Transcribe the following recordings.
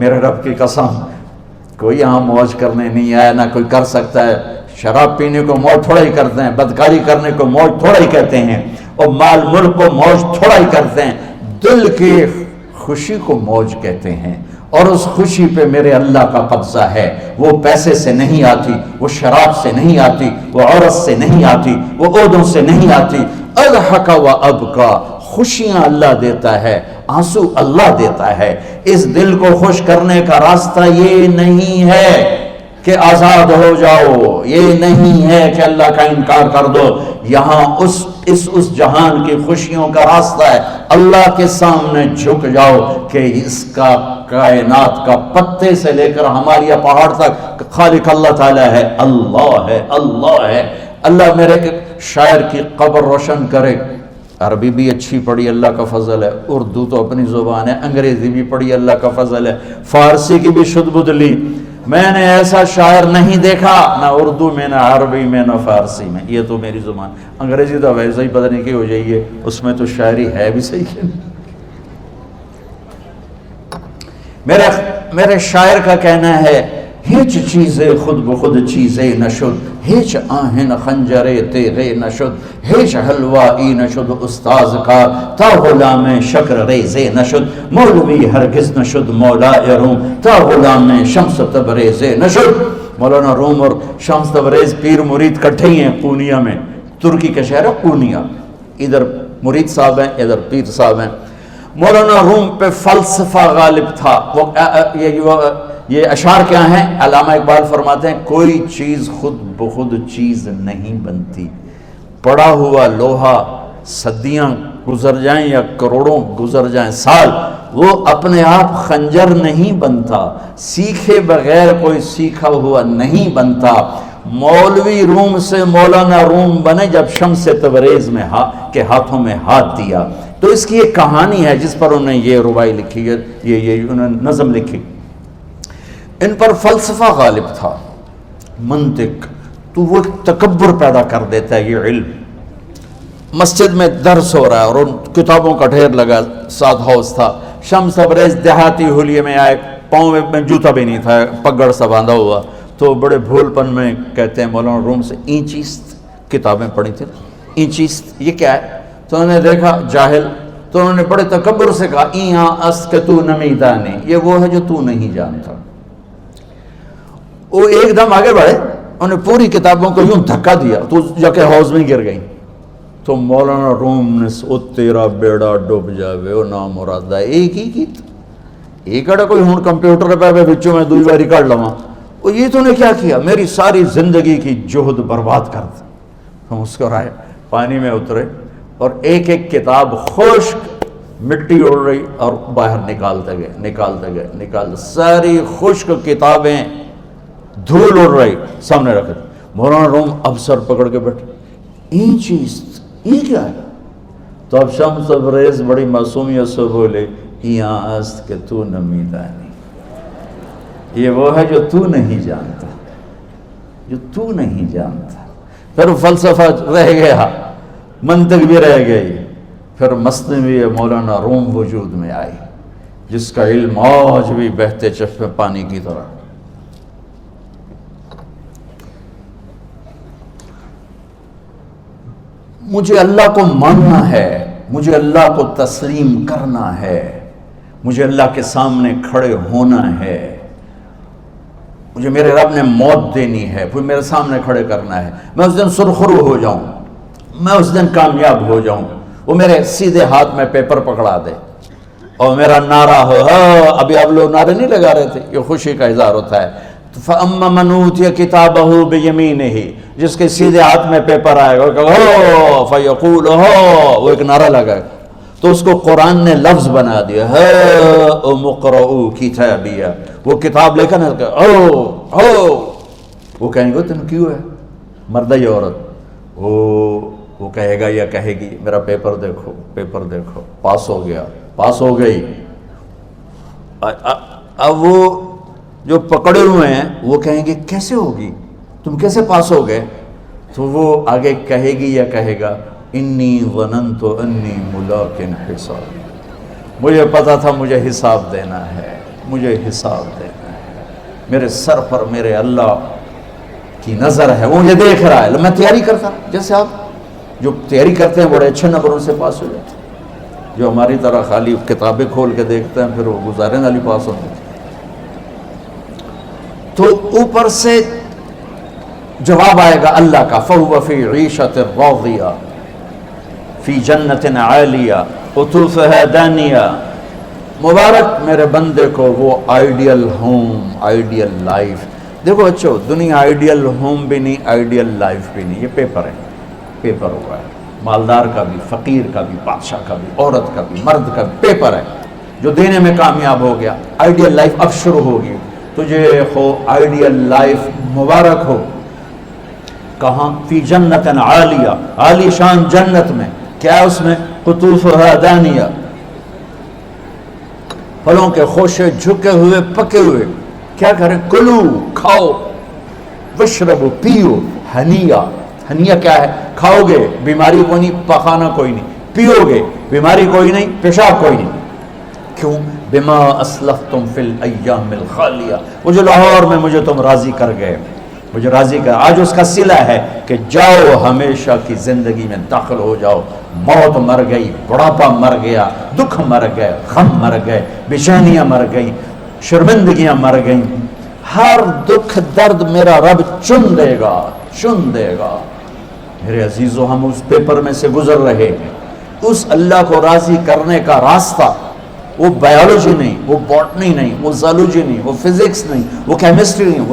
میرے رب کی قسم کوئی یہاں موج کرنے نہیں آیا، نہ کوئی کر سکتا ہے۔ شراب پینے کو موج تھوڑا ہی کرتے ہیں، بدکاری کرنے کو موج تھوڑا ہی کہتے ہیں، اور مال ملک کو موج تھوڑا ہی کرتے ہیں، دل کی خوشی کو موج کہتے ہیں۔ اور اس خوشی پہ میرے اللہ کا قبضہ ہے، وہ پیسے سے نہیں آتی، وہ شراب سے نہیں آتی، وہ عورت سے نہیں آتی، وہ عہدوں سے نہیں آتی۔ اضحک و ابکا، خوشیاں اللہ دیتا ہے، آنسو اللہ دیتا ہے۔ اس دل کو خوش کرنے کا راستہ یہ نہیں ہے کہ آزاد ہو جاؤ، یہ نہیں ہے کہ اللہ کا انکار کر دو۔ یہاں اس جہان کی خوشیوں کا راستہ ہے، اللہ کے سامنے جھک جاؤ کہ اس کا کائنات کا پتے سے لے کر ہمارے پہاڑ تک خالق اللہ تعالیٰ ہے، اللہ ہے، اللہ ہے۔ اللہ میرے شاعر کی قبر روشن کرے۔ عربی بھی اچھی پڑھی، اللہ کا فضل ہے، اردو تو اپنی زبان ہے، انگریزی بھی پڑھی، اللہ کا فضل ہے، فارسی کی بھی شد بد لی۔ میں نے ایسا شاعر نہیں دیکھا، نہ اردو میں، نہ عربی میں، نہ فارسی میں، یہ تو میری زبان۔ انگریزی تو ویسے ہی پتہ نہیں کی ہو جائیے، اس میں تو شاعری ہے بھی صحیح ہے۔ میرے شاعر کا کہنا ہے، ہیچ چیزیں خود بخود چیزیں نشد، ہیچ آہن خنجرے تیغے نشد، ہیچ حلوائی نشد استاذ کا، تا غلام شکر ریزے نشد، مولوی ہرگز نشد مولا روم، تا غلام شمس تبریزے نشد۔ مولانا روم اور شمس تبریز پیر مرید کٹھے ہی ہیں پونیا میں، ترکی کا شہر ہے پونیا، ادھر مرید صاحب ہیں، ادھر پیر صاحب ہیں۔ مولانا روم پہ فلسفہ غالب تھا۔ یہ اشعار کیا ہیں؟ علامہ اقبال فرماتے ہیں، کوئی چیز خود بخود چیز نہیں بنتی، پڑا ہوا لوہا صدیاں گزر جائیں یا کروڑوں گزر جائیں سال، وہ اپنے آپ خنجر نہیں بنتا، سیکھے بغیر کوئی سیکھا ہوا نہیں بنتا۔ مولوی روم سے مولانا روم بنے جب شمس تبریز میں کے ہاتھوں میں ہاتھ دیا۔ تو اس کی ایک کہانی ہے جس پر انہوں نے یہ ربائی لکھی ہے، یہ انہوں نے نظم لکھی۔ ان پر فلسفہ غالب تھا، منطق، تو وہ تکبر پیدا کر دیتا ہے یہ علم۔ مسجد میں درس ہو رہا ہے اور ان کتابوں کا ڈھیر لگا، ساتھ ہاؤس تھا۔ شمس تبریز دیہاتی حلیے میں آئے، پاؤں میں جوتا بھی نہیں تھا، پگڑ سا باندھا ہوا، تو بڑے بھول پن میں کہتے ہیں مولانا روم سے، اینچیست کتابیں پڑھی تھیں، اینچیست یہ کیا ہے؟ تو انہوں نے دیکھا جاہل، تو انہوں نے بڑے تکبر سے کہا، ایہاں است کہ تو نمیدانی، یہ وہ ہے جو تو نہیں جانتا۔ وہ ایک دم آگے بڑھے، انہوں نے پوری کتابوں کو یوں دھکا دیا تو جا کے حوض میں گر گئی۔ تو مولانا روم نے او تیرا بیڑا ڈوب جاوے او نام مرادہ ایک ہی کی ایک اڑا کوئی ہون کمپیوٹر پہ بچوں میں دوئی باری کر لواں، وہ یہ تو نے کیا کیا، میری ساری زندگی کی جہد برباد کر دی۔ ہم مسکرائے، پانی میں اترے اور ایک ایک کتاب خشک مٹی اڑ رہی اور باہر نکالتے گئے، ساری خشک کتابیں دھول اڑ رہی سامنے رکھے۔ مولانا روم اب سر پکڑ کے بیٹھے، این چیز یہ کیا ہے؟ تو اب شمس تبریز بڑی معصومیت سے بولے، یہاں است کہ تو نمیدانی، یہ وہ ہے جو تو نہیں جانتا، جو تو نہیں جانتا۔ پھر فلسفہ رہ گیا، منطق بھی رہ گئی، پھر مثنوی مولانا روم وجود میں آئی، جس کا علم آج بھی بہتے چشمے پانی کی طرح۔ مجھے اللہ کو ماننا ہے، مجھے اللہ کو تسلیم کرنا ہے، مجھے اللہ کے سامنے کھڑے ہونا ہے، مجھے میرے رب نے موت دینی ہے، پھر میرے سامنے کھڑے کرنا ہے، میں اس دن سرخرو ہو جاؤں، میں اس دن کامیاب ہو جاؤں، وہ میرے سیدھے ہاتھ میں پیپر پکڑا دے اور میرا نعرہ ہو۔ ابھی آپ لوگ نعرے نہیں لگا رہے تھے، یہ خوشی کا اظہار ہوتا ہے۔ فَأَمَّا مَنْ أُوتِيَ كِتَابَهُ بِيَمِينِهِ، جس کے سیدھے ہاتھ میں پیپر آئے گا، فَيَقُولُ وہ ایک نعرہ لگائے، تو اس کو قرآن نے لفظ بنا دیا، هَاؤْمُ اقْرَءُوا كِتَابِيَهْ، وہ کتاب لے کر وہ کہیں گے تم کیوں ہے، مرد یا عورت، وہ کہے گا یا کہے گی میرا پیپر دیکھو، پیپر دیکھو، پاس ہو گیا، پاس ہو گئی۔ اب وہ جو پکڑے ہوئے ہیں وہ کہیں گے کیسے ہوگی، تم کیسے پاس ہو گئے؟ تو وہ آگے کہے گی یا کہے گا، انی ظننت انی ملاق حساب، مجھے پتا تھا مجھے حساب دینا ہے، مجھے حساب دینا ہے، میرے سر پر میرے اللہ کی نظر ہے، وہ مجھے دیکھ رہا ہے۔ میں تیاری کرتا، جیسے آپ جو تیاری کرتے ہیں بڑے اچھے نمبروں سے پاس ہو جاتے ہیں، جو ہماری طرح خالی کتابیں کھول کے دیکھتے ہیں پھر وہ گزارے والی پاس ہوتے ہیں۔ تو اوپر سے جواب آئے گا اللہ کا، فَهُوَ فِي عِيشَةٍ رَاضِيَةٍ فِي جَنَّةٍ عَالِيَةٍ قُطُوفُهَا دَانِيَةٌ۔ مبارک میرے بندے کو وہ آئیڈیل ہوم، آئیڈیل لائف۔ دیکھو اچھو، دنیا آئیڈیل ہوم بھی نہیں، آئیڈیل لائف بھی نہیں، یہ پیپر ہے، پیپر ہوا ہے، مالدار کا بھی، فقیر کا بھی، بادشاہ کا بھی، عورت کا بھی، مرد کا بھی پیپر ہے۔ جو دینے میں کامیاب ہو گیا، آئیڈیل لائف اب شروع ہوگی۔ تجھے ہو آئیڈیل لائف مبارک ہو۔ کہاں؟ فی جنت عالیہ، عالی شان جنت میں، کیا اس میں؟ قطوفها دانیہ، پھلوں کے خوشے جھکے ہوئے پکے ہوئے۔ کیا کریں؟ کلو، کھاؤ، وشربو، پیو، ہنیہ۔ ہنیہ کیا ہے؟ کھاؤ گے بیماری کوئی نہیں، پخانہ کوئی نہیں، پیو گے بیماری کوئی نہیں، پیشاب کوئی نہیں۔ کیوں؟ بما اسلفتم فی الایام الخالیہ، وہ جو لاہور میں مجھے تم راضی کر گئے، مجھے راضی کر، آج اس کا صلہ ہے کہ جاؤ ہمیشہ کی زندگی میں داخل ہو جاؤ۔ موت مر گئی، بڑھاپا مر گیا، دکھ مر گئے، غم مر گئے، بے چینیاں مر گئیں، شرمندگیاں مر گئیں۔ ہر دکھ درد میرا رب چن دے گا، چن دے گا۔ میرے عزیزو، ہم اس پیپر میں سے گزر رہے ہیں۔ اس اللہ کو راضی کرنے کا راستہ، وہ بایولوجی نہیں، وہ باٹنی نہیں، وہ زالوجی نہیں، وہ فزکس نہیں، وہ کیمسٹری نہیں،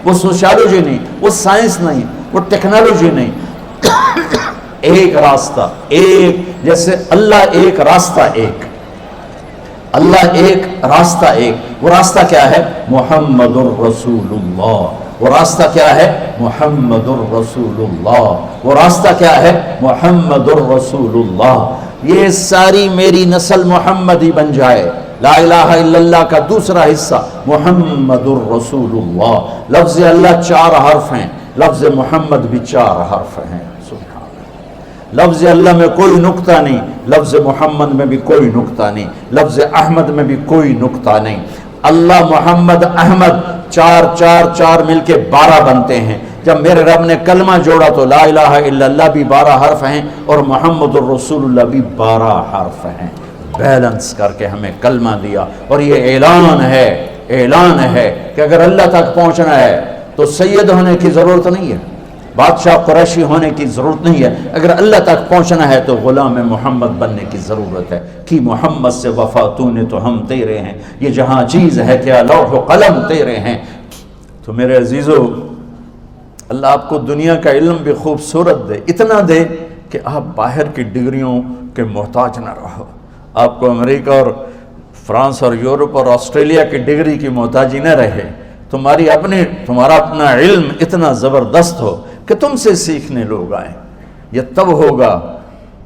وہ سوشیالوجی نہیں، وہ سائنس نہیں، وہ ٹیکنالوجی نہیں۔ ایک راستہ، ایک، جیسے اللہ ایک، راستہ ایک، اللہ ایک، راستہ ایک۔ وہ راستہ کیا ہے؟ محمد الرسول اللہ۔ وہ راستہ کیا ہے؟ محمد الرسول اللہ۔ وہ راستہ کیا ہے؟ محمد الرسول اللہ۔ یہ ساری میری نسل محمدی بن جائے۔ لا الہ الا اللہ کا دوسرا حصہ محمد الرسول اللہ۔ لفظ اللہ 4 حرف ہیں، لفظ محمد بھی 4 حرف ہیں۔ سبحان اللہ۔ لفظ اللہ میں کوئی نقطہ نہیں، لفظ محمد میں بھی کوئی نقطہ نہیں، لفظ احمد میں بھی کوئی نقطہ نہیں۔ اللہ، محمد، احمد، 4 4 4 مل کے 12 بنتے ہیں۔ جب میرے رب نے کلمہ جوڑا تو لا الہ الا اللہ بھی 12 حرف ہیں اور محمد الرسول اللہ بھی 12 حرف ہیں۔ بیلنس کر کے ہمیں کلمہ دیا، اور یہ اعلان ہے، اعلان ہے کہ اگر اللہ تک پہنچنا ہے تو سید ہونے کی ضرورت نہیں ہے، بادشاہ قریشی ہونے کی ضرورت نہیں ہے۔ اگر اللہ تک پہنچنا ہے تو غلام محمد بننے کی ضرورت ہے۔ کہ محمد سے وفا تو نے تو ہم تیرے ہیں، یہ جہاں چیز ہے کیا لوح و قلم تیرے ہیں۔ تو میرے عزیزو، اللہ آپ کو دنیا کا علم بھی خوبصورت دے، اتنا دے کہ آپ باہر کی ڈگریوں کے محتاج نہ رہو، آپ کو امریکہ اور فرانس اور یورپ اور آسٹریلیا کی ڈگری کی محتاجی نہ رہے، تمہارا اپنا علم اتنا زبردست ہو کہ تم سے سیکھنے لوگ آئیں۔ یہ تب ہوگا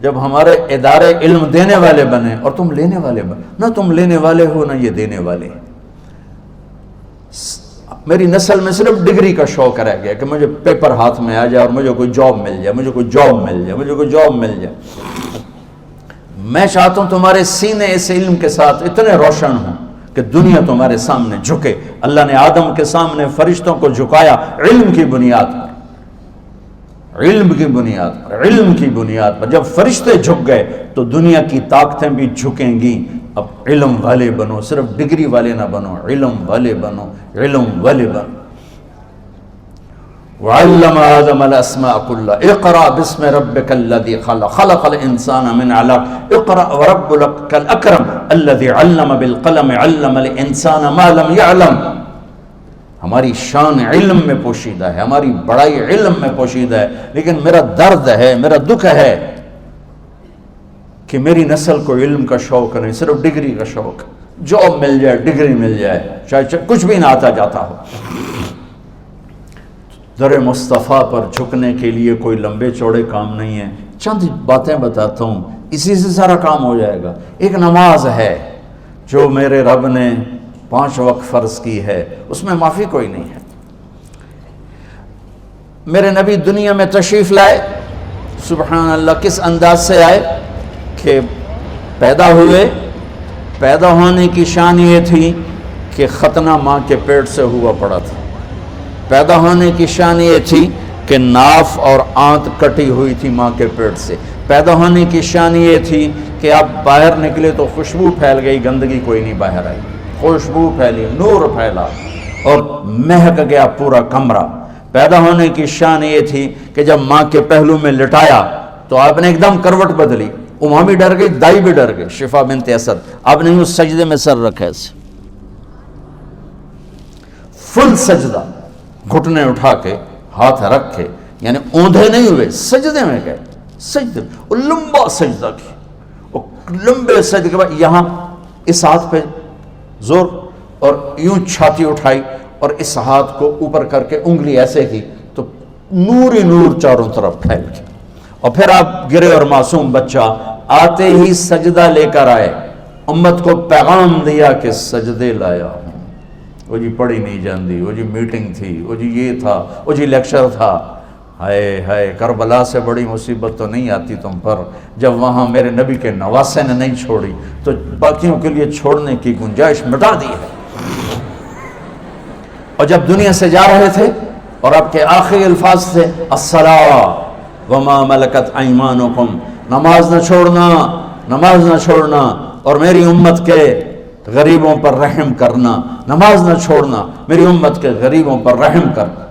جب ہمارے ادارے علم دینے والے بنے اور تم لینے والے بنے، نہ تم لینے والے ہو نہ یہ دینے والے۔ میری نسل میں صرف ڈگری کا شوق رہ گیا کہ مجھے پیپر ہاتھ میں آ جائے اور مجھے کوئی جاب مل جائے، مجھے کوئی جاب مل جائے، مجھے کوئی جاب مل جائے۔ میں چاہتا ہوں تمہارے سینے اس علم کے ساتھ اتنے روشن ہوں کہ دنیا تمہارے سامنے جھکے۔ اللہ نے آدم کے سامنے فرشتوں کو جھکایا علم کی بنیاد پر، علم کی بنیاد پر، علم کی بنیاد پر۔ جب فرشتے جھک گئے تو دنیا کی طاقتیں بھی جھکیں گی۔ اب علم والے بنو، صرف ڈگری والے نہ بنو، علم والے بنو، علم والے بنو۔ وعلم آدم الاسماء كلها اقرأ باسم ربك الذي خلق خلق الانسان من علق اقرأ وربك الاكرم الذي علم بالقلم علم الانسان ما لم يعلم۔ ہماری شان علم میں پوشیدہ ہے، ہماری بڑائی علم میں پوشیدہ ہے، لیکن میرا درد ہے، میرا دکھ ہے کہ میری نسل کو علم کا شوق نہیں، صرف ڈگری کا شوق۔ جاب مل جائے، ڈگری مل جائے، چاہے کچھ بھی نہ آتا جاتا ہو۔ در مصطفیٰ پر جھکنے کے لیے کوئی لمبے چوڑے کام نہیں ہیں، چند باتیں بتاتا ہوں، اسی سے سارا کام ہو جائے گا۔ ایک نماز ہے جو میرے رب نے 5 وقت فرض کی ہے، اس میں معافی کوئی نہیں ہے۔ میرے نبی دنیا میں تشریف لائے، سبحان اللہ، کس انداز سے آئے کہ پیدا ہوئے، پیدا ہونے کی شان یہ تھی کہ ختنہ ماں کے پیٹ سے ہوا پڑا تھا۔ پیدا ہونے کی شان یہ تھی کہ ناف اور آنت کٹی ہوئی تھی ماں کے پیٹ سے۔ پیدا ہونے کی شان یہ تھی کہ آپ باہر نکلے تو خوشبو پھیل گئی، گندگی کوئی نہیں باہر آئی، خوشبو پھیلی، نور پھیلا اور مہک گیا پورا کمرہ۔ پیدا ہونے کی شان یہ تھی کہ جب ماں کے پہلو میں لٹایا تو آپ نے ایک دم کروٹ بدلی، ماں بھی ڈر گئی، دائی بھی ڈر گئی، شفا بنت اسد۔ آپ نے اس سجدے میں سر رکھا ایسے، فل سجدہ، گھٹنے اٹھا کے ہاتھ رکھ کے، یعنی اوندھے نہیں ہوئے، سجدے میں گئے، سجدے میں، وہ لمبا سجدہ کی، وہ لمبے سجدے کے بعد یہاں اس ہاتھ پہ زور اور یوں چھاتی اٹھائی اور اس ہاتھ کو اوپر کر کے انگلی ایسے کی تو نور ہی نور چاروں طرف پھیل گیا۔ اور پھر آپ گرے اور معصوم بچہ آتے ہی سجدہ لے کر آئے، امت کو پیغام دیا کہ سجدے لایا ہوں۔ وہ جی پڑھی نہیں جاندی، وہ جی میٹنگ تھی، وہ جی یہ تھا، وہ جی لیکچر تھا۔ ہائے ہائے، کربلا سے بڑی مصیبت تو نہیں آتی تم پر جب وہاں میرے نبی کے نواسے نے نہیں چھوڑی تو باقیوں کے لیے چھوڑنے کی گنجائش مٹا دی ہے۔ اور جب دنیا سے جا رہے تھے اور آپ کے آخری الفاظ تھے الصلاۃ وما ملکت ایمانکم، نماز نہ چھوڑنا، نماز نہ چھوڑنا، اور میری امت کے غریبوں پر رحم کرنا، نماز نہ چھوڑنا، میری امت کے غریبوں پر رحم کرنا۔